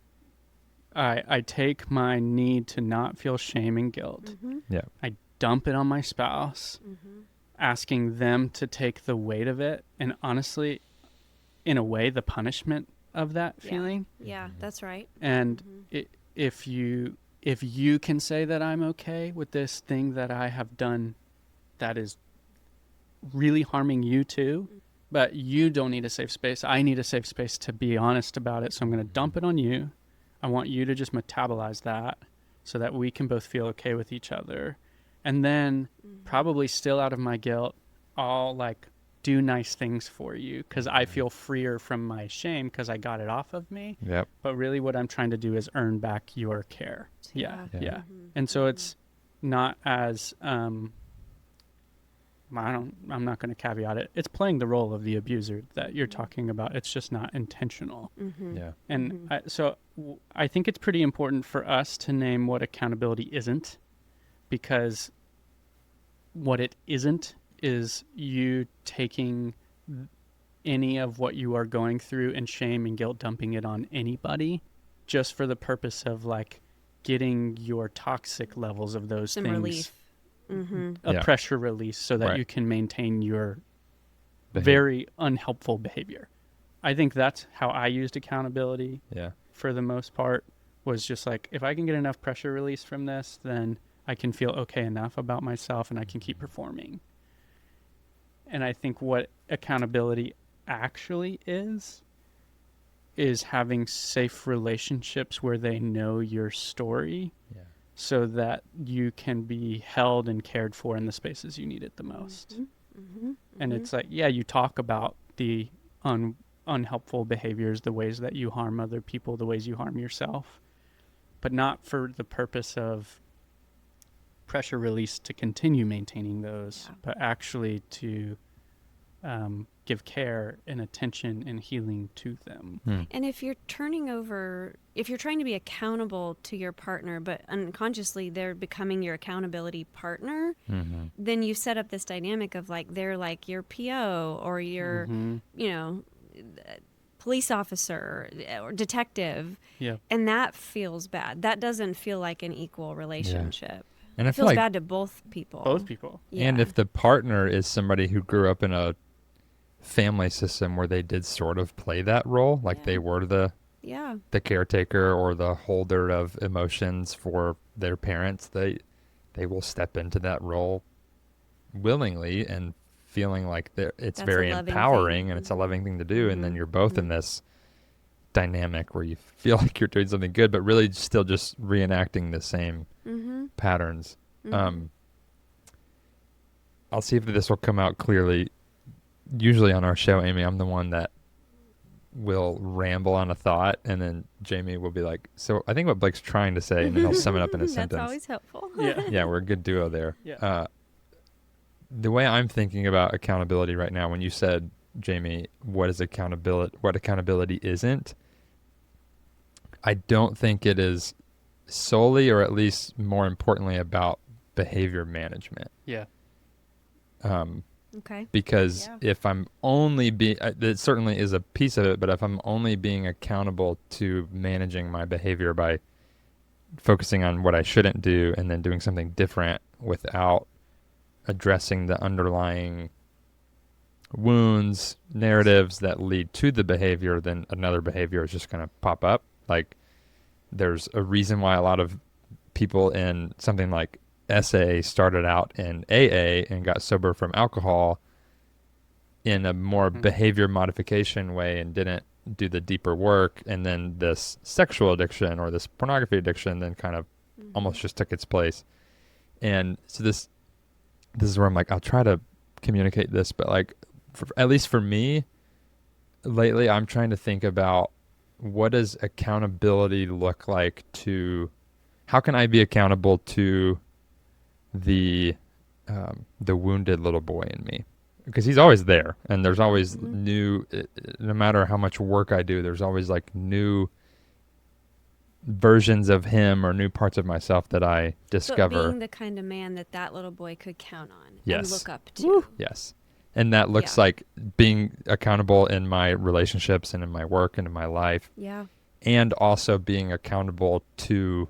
I take my need to not feel shame and guilt. Yeah. I dump it on my spouse, asking them to take the weight of it. And honestly, in a way, the punishment of that Yeah. feeling. Yeah, that's right. And if you can say that I'm okay with this thing that I have done that is really harming you too, but you don't need a safe space. I need a safe space to be honest about it. So I'm going to dump it on you. I want you to just metabolize that so that we can both feel okay with each other. And then probably still out of my guilt, I'll like do nice things for you because I feel freer from my shame because I got it off of me. Yep. But really what I'm trying to do is earn back your care. Yeah. Yeah. And so it's not as I'm not going to caveat it. It's playing the role of the abuser that you're talking about. It's just not intentional. Yeah. And I think it's pretty important for us to name what accountability isn't, because what it isn't is you taking any of what you are going through and shame and guilt, dumping it on anybody just for the purpose of like getting your toxic levels of those Some things, relief. a pressure release so that you can maintain your very unhelpful behavior. I think that's how I used accountability. Yeah. For the most part, was just like, if I can get enough pressure release from this, then I can feel okay enough about myself and I can keep performing. And I think what accountability actually is having safe relationships where they know your story, so that you can be held and cared for in the spaces you need it the most. And it's like, you talk about the unhelpful behaviors, the ways that you harm other people, the ways you harm yourself, but not for the purpose of pressure release to continue maintaining those, but actually to give care and attention and healing to them. And if you're trying to be accountable to your partner, but unconsciously they're becoming your accountability partner, then you set up this dynamic of like, they're like your PO or your, police officer or detective. Yeah. And that feels bad. That doesn't feel like an equal relationship. And it feels bad to both people. Both people. Yeah. And if the partner is somebody who grew up in a family system where they did sort of play that role, like they were the caretaker or the holder of emotions for their parents, they will step into that role willingly and feeling like it's very empowering and it's a loving thing to do. And then you're both in this dynamic where you feel like you're doing something good, but really still just reenacting the same patterns. I'll see if this will come out clearly. Usually on our show, Amy, I'm the one that will ramble on a thought, and then Jamie will be like, so I think what Blake's trying to say, and then he'll sum it up in a That's sentence. always helpful. Yeah. Yeah, we're a good duo there. Yeah. The way I'm thinking about accountability right now, when you said, Jamie, what accountability isn't, I don't think it is solely, or at least more importantly, about behavior management. Yeah. Okay. Because Yeah. if I'm only it certainly is a piece of it, but if I'm only being accountable to managing my behavior by focusing on what I shouldn't do and then doing something different without addressing the underlying wounds, narratives that lead to the behavior, then another behavior is just going to pop up. Like, there's a reason why a lot of people in something like SA started out in AA and got sober from alcohol in a more behavior modification way and didn't do the deeper work, and then this sexual addiction or this pornography addiction then kind of almost just took its place. And so this is where I'm like, I'll try to communicate this, but like, at least for me lately, I'm trying to think about, what does accountability look like to, how can I be accountable to the wounded little boy in me? Because he's always there, and there's always new, no matter how much work I do, there's always like new versions of him or new parts of myself that I discover. But being the kind of man that little boy could count on Yes. and look up to. Yes. And that looks Yeah. like being accountable in my relationships and in my work and in my life. Yeah. And also being accountable to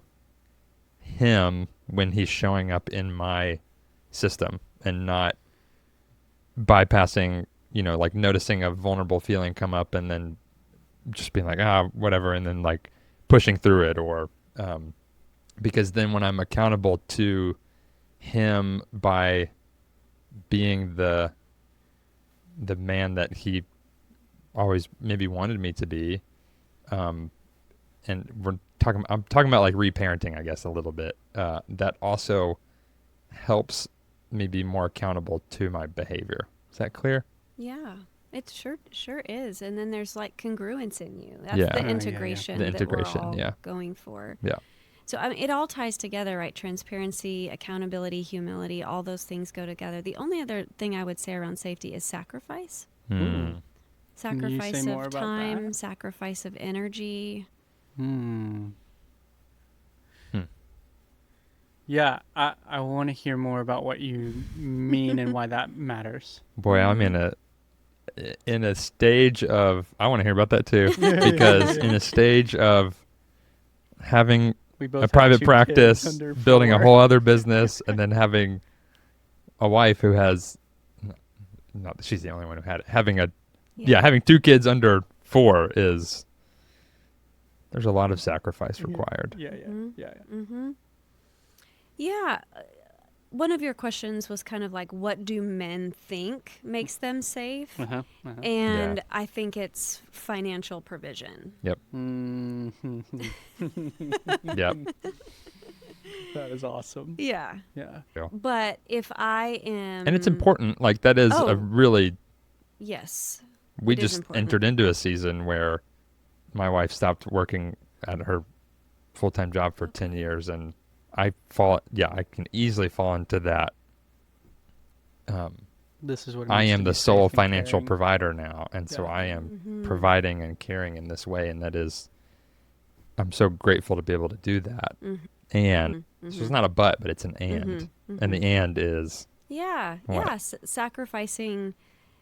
him when he's showing up in my system, and not bypassing, like noticing a vulnerable feeling come up and then just being like, whatever, and then like pushing through it, or because then when I'm accountable to him by being the man that he always maybe wanted me to be, and I'm talking about like reparenting, I guess, a little bit, that also helps me be more accountable to my behavior. Is that clear? Yeah. It sure is. And then there's like congruence in you. That's Yeah. the Oh, yeah, integration The that integration, we're all yeah. going for. Yeah. So I mean, it all ties together, right? Transparency, accountability, humility, all those things go together. The only other thing I would say around safety is sacrifice. Mm. Sacrifice more of about time, that? sacrifice of energy. Yeah, I want to hear more about what you mean and why that matters. Boy, I'm in a stage of, I want to hear about that too, because in a stage of having We both a have private 2 kids practice, under building a 4. whole other business, and then having a wife who has, not that she's the only one who had it, having 2 kids under 4 is, there's a lot of sacrifice required. Yeah. Mm-hmm. Yeah. One of your questions was kind of like, what do men think makes them safe? And Yeah. I think it's financial provision. Yep. Yep. That is awesome. Yeah. Yeah. But if I am... And it's important. Like, that is Oh. a really, Yes. we it is just important. entered into a season where my wife stopped working at her full-time job for 10 years, and I can easily fall into that. This is what it I means am to the be sole safe and financial caring. provider now, and so Yeah. I am Mm-hmm. providing and caring in this way, and that is, I'm so grateful to be able to do that. Mm-hmm. And so it's not a but it's an and, and the and is Yeah. What? Yeah. Sacrificing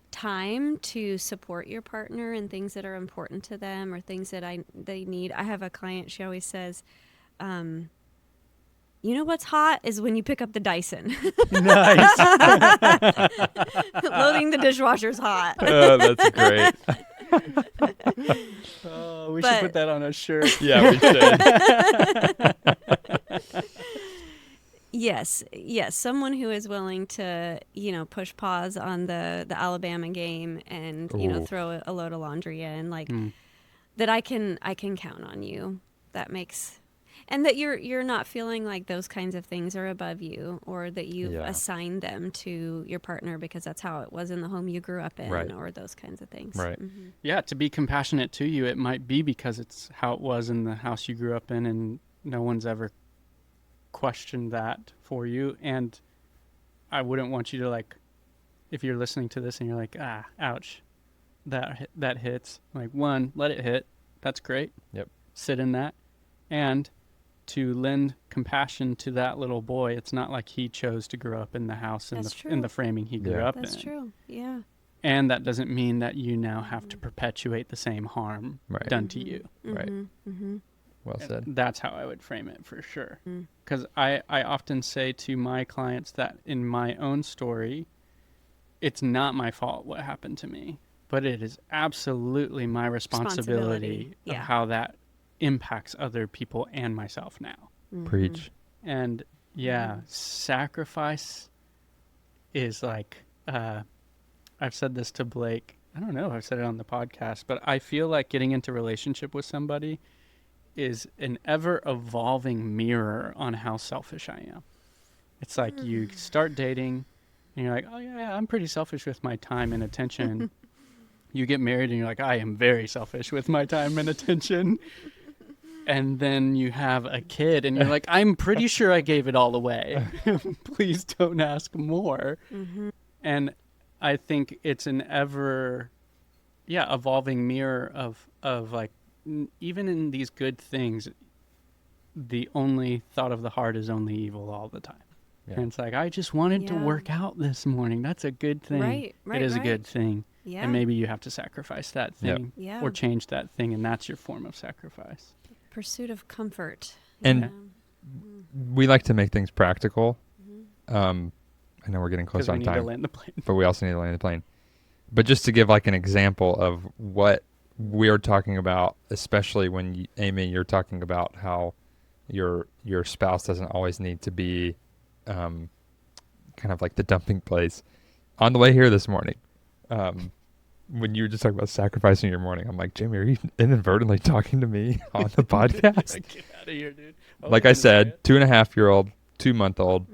time to support your partner and things that are important to them or things that they need. I have a client, she always says, you know what's hot is when you pick up the Dyson. Nice. Loading the dishwasher's hot. oh, that's great. Oh, we But- should put that on a shirt. Yeah, we should. Yes, someone who is willing to, push pause on the Alabama game and, Ooh. throw a load of laundry in, like that I can count on you. That makes, And that you're not feeling like those kinds of things are above you, or that you've Yeah. assigned them to your partner because that's how it was in the home you grew up in, Right. or those kinds of things. Right. Mm-hmm. Yeah, to be compassionate to you, it might be because it's how it was in the house you grew up in, and no one's ever questioned that for you. And I wouldn't want you to, like, if you're listening to this and you're like, ouch, that hits. Like, one, let it hit. That's great. Yep. Sit in that. And to lend compassion to that little boy, it's not like he chose to grow up in the house in That's in the true. framing he grew Yeah. up That's in. true. Yeah. And that doesn't mean that you now have to perpetuate the same harm Right. done to you. Right. Mm-hmm. Well And said. that's how I would frame it for sure. Mm. Because I often say to my clients that in my own story, it's not my fault what happened to me, but it is absolutely my responsibility of Yeah. how that impacts other people and myself now. Preach. And yeah, sacrifice is like, I've said this to Blake. I don't know if I've said it on the podcast, but I feel like getting into relationship with somebody is an ever evolving mirror on how selfish I am. It's like you start dating and you're like, oh yeah, I'm pretty selfish with my time and attention. You get married and you're like, I am very selfish with my time and attention. And then you have a kid and you're like, I'm pretty sure I gave it all away. Please don't ask more. Mm-hmm. And I think it's an ever, evolving mirror of like, even in these good things, the only thought of the heart is only evil all the time. Yeah. And it's like, I just wanted to Yeah. work out this morning. That's a good thing. Right. It is a good thing. Yeah. And maybe you have to sacrifice that Yep. thing Yeah. or change that thing, and that's your form of sacrifice. Pursuit of comfort. And Yeah. we like to make things practical. I know we're getting close Because we on need to time, land the plane. but we also need to land the plane. But just to give like an example of what we're talking about, especially when Amy, you're talking about how your spouse doesn't always need to be kind of like the dumping place. On the way here this morning, when you were just talking about sacrificing your morning, I'm like, Jamie, are you inadvertently talking to me on the podcast? Get out of here, dude. Like I said, 2.5-year-old, 2-month-old,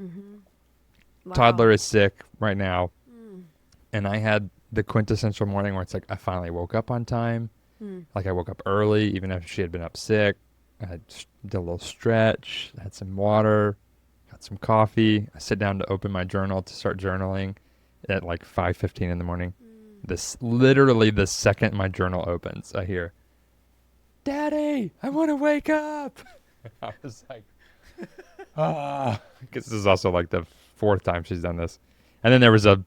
Wow. toddler is sick right now. And I had the quintessential morning where it's like I finally woke up on time. Like I woke up early, even if she had been up sick. I did a little stretch, had some water, got some coffee. I sit down to open my journal to start journaling at like 5:15 in the morning. This literally the second my journal opens, I hear, "Daddy, I want to wake up." I was like, because this is also like the 4th time she's done this. And then there was a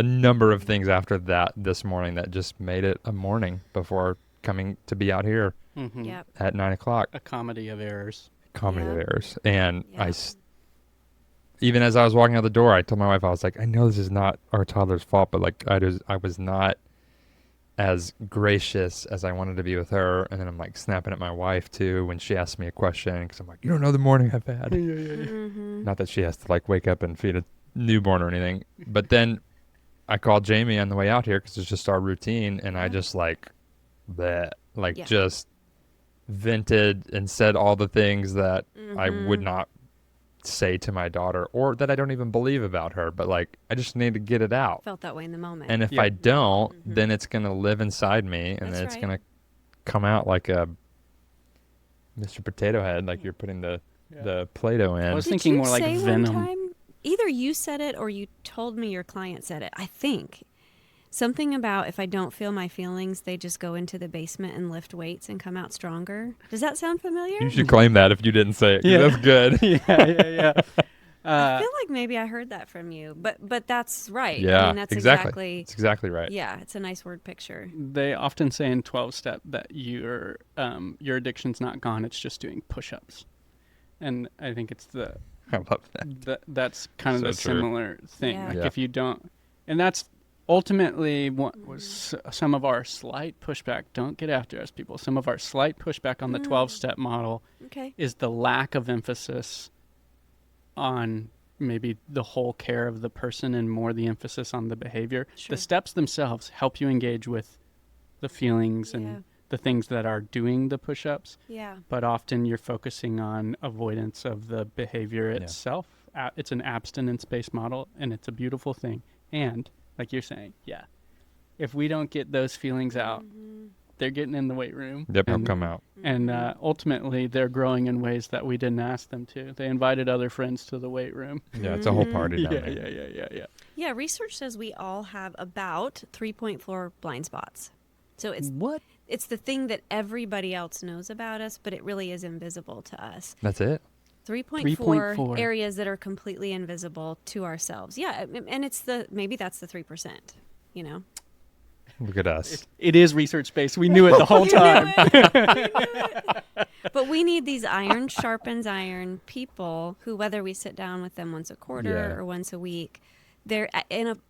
number of things after that this morning that just made it a morning before coming to be out here Mm-hmm. Yep. at 9:00. A comedy of errors. Comedy of Yeah. errors. And Yeah. even as I was walking out the door, I told my wife, I was like, I know this is not our toddler's fault, but like I was not as gracious as I wanted to be with her. And then I'm like snapping at my wife too when she asked me a question, because I'm like, you don't know the morning I've had. Mm-hmm. Not that she has to like wake up and feed a newborn or anything. But then I called Jamie on the way out here because it's just our routine. And I just like, bleh, like Yeah. just vented and said all the things that I would not say to my daughter, or that I don't even believe about her. But like, I just need to get it out. Felt that way in the moment. And if Yeah. I don't, then it's going to live inside me, and That's then it's right. going to come out like a Mr. Potato Head, like you're putting the Play-Doh in. I was Did thinking you more like say venom. One time, either you said it or you told me your client said it. I think something about if I don't feel my feelings, they just go into the basement and lift weights and come out stronger. Does that sound familiar? You should claim that if you didn't say it. 'Cause Yeah. That's good. yeah. I feel like maybe I heard that from you, but that's right. Yeah, I mean, that's exactly. It's exactly right. Yeah, it's a nice word picture. They often say in 12-step that your addiction's not gone; it's just doing push-ups, and I think it's I love that. that's kind of So the true. similar thing. Yeah. Like Yeah. if you don't, and that's ultimately what was some of our slight pushback. Don't get after us, people. Some of our slight pushback on the 12-step model Okay. is the lack of emphasis on maybe the whole care of the person and more the emphasis on the behavior. Sure. The steps themselves help you engage with the feelings Yeah. and the things that are doing the push-ups, Yeah. but often you're focusing on avoidance of the behavior Yeah. itself. It's an abstinence-based model, and it's a beautiful thing. And like you're saying, if we don't get those feelings out, they're getting in the weight room. Yep, they'll and, come out. and ultimately, they're growing in ways that we didn't ask them to. They invited other friends to the weight room. Yeah, it's a whole party down there. Yeah. Yeah, research says we all have about 3.4 blind spots. So it's What? it's the thing that everybody else knows about us, but it really is invisible to us. That's it? 3.4 areas that are completely invisible to ourselves. Yeah, and it's maybe that's the 3%, you know. Look at us. It is research-based. We knew it the whole time. But we need these iron sharpens iron people who, whether we sit down with them once a quarter Yeah. or once a week, they're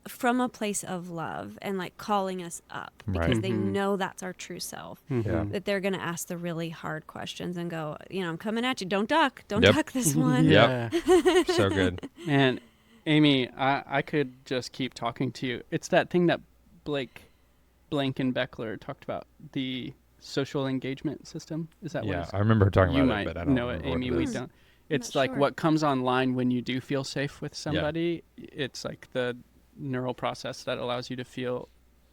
from a place of love and like calling us up because Right. they know that's our true self. Yeah. That they're going to ask the really hard questions and go, I'm coming at you. Don't duck. Don't Yep. duck this one. Yep. So good. And Amy, I could just keep talking to you. It's that thing that Blank and Beckler talked about, the social engagement system. Is that what Yeah, it's I remember talking you about might it, but I don't know it, remember what Amy. it We is. don't. It's Not like sure. what comes online when you do feel safe with somebody. It's like the neural process that allows you to feel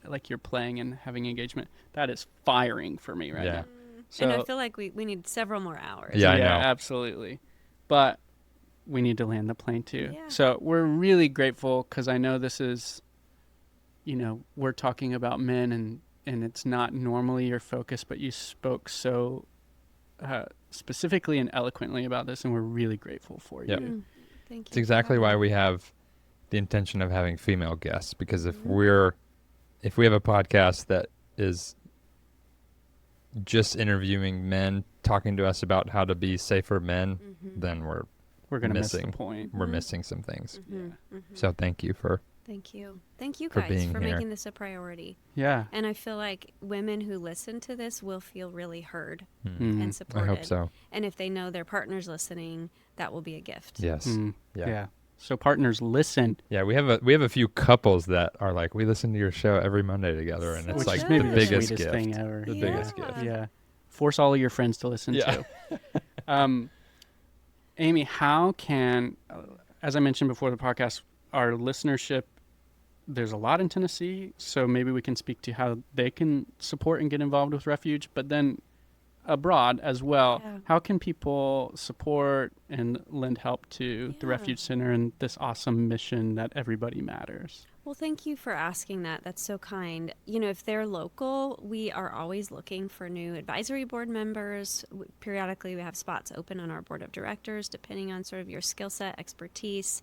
like you're playing and having engagement. That is firing for me right Yeah. now. So, And I feel like we need several more hours. Yeah, I know. absolutely. But we need to land the plane too. Yeah. So we're really grateful because I know this is, we're talking about men and it's not normally your focus, but you spoke so specifically and eloquently about this, and we're really grateful for Yep. you. Thank you. It's exactly why we have the intention of having female guests, because if we have a podcast that is just interviewing men talking to us about how to be safer men, then we're We're going to miss the Missing. point. we're missing some things. Yeah. So thank you for Thank you for guys being for here. making this a priority. Yeah. And I feel like women who listen to this will feel really heard Mhm. and I supported. hope so. And if they know their partner's listening, that will be a gift. Yes. Mm. Yeah. Yeah. So partners, listen. Yeah, we have a few couples that are like, we listen to your show every Monday together, and So it's Which like is good. maybe the the biggest sweetest gift. thing ever. The biggest gift. Yeah. Force all of your friends to listen Yeah. to. Amy, how can, as I mentioned before the podcast, our listenership, there's a lot in Tennessee, so maybe we can speak to how they can support and get involved with Refuge, but then abroad as well. Yeah. How can people support and lend help to the Yeah. Refuge Center and this awesome mission that everybody matters? Well, thank you for asking that. That's so kind. If they're local, we are always looking for new advisory board members. Periodically, we have spots open on our board of directors, depending on sort of your skill set, expertise.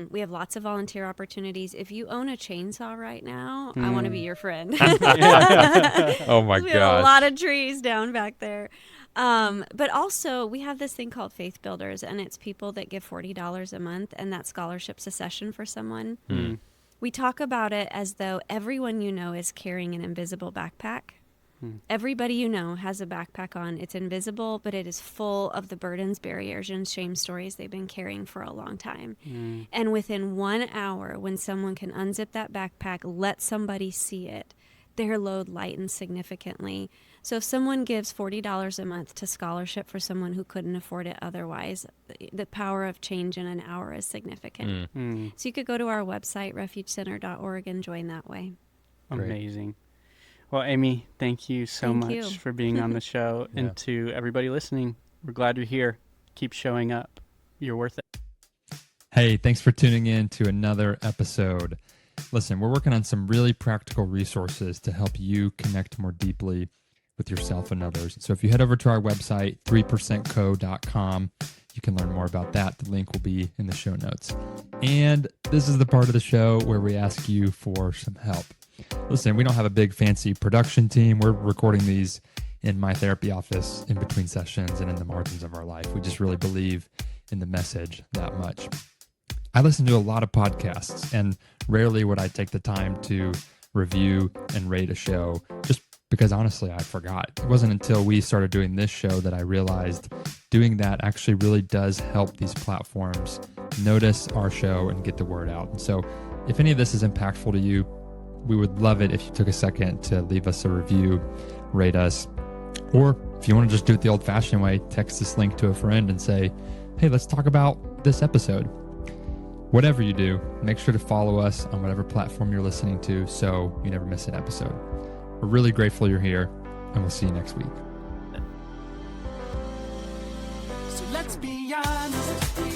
We have lots of volunteer opportunities. If you own a chainsaw right now, I want to be your friend. Oh my We have a gosh. lot of trees down back there. But also, we have this thing called Faith Builders, and it's people that give $40 a month, and that scholarship's a session for someone. Hmm. We talk about it as though everyone you know is carrying an invisible backpack. Everybody you know has a backpack on. It's invisible, but it is full of the burdens, barriers, and shame stories they've been carrying for a long time. And within 1 hour, when someone can unzip that backpack, let somebody see it, their load lightens significantly. So if someone gives $40 a month to scholarship for someone who couldn't afford it otherwise, the power of change in an hour is significant. So you could go to our website, refugecenter.org, and join that way. Great. Amazing. Well, Amy, thank you so Thank much you. for being on the show. Yeah. And to everybody listening, we're glad you're here. Keep showing up. You're worth it. Hey, thanks for tuning in to another episode. Listen, we're working on some really practical resources to help you connect more deeply with yourself and others. So if you head over to our website, 3percentco.com, you can learn more about that. The link will be in the show notes. And this is the part of the show where we ask you for some help. Listen, we don't have a big fancy production team. We're recording these in my therapy office in between sessions and in the margins of our life. We just really believe in the message that much. I listen to a lot of podcasts, and rarely would I take the time to review and rate a show, just because honestly, I forgot. It wasn't until we started doing this show that I realized doing that actually really does help these platforms notice our show and get the word out. And so if any of this is impactful to you, we would love it if you took a second to leave us a review rate us. Or if you want to just do it the old-fashioned way, text this link to a friend and say, hey, let's talk about this episode. Whatever you do, make sure to follow us on whatever platform you're listening to so you never miss an episode. We're really grateful you're here, and we'll see you next week. So let's be honest.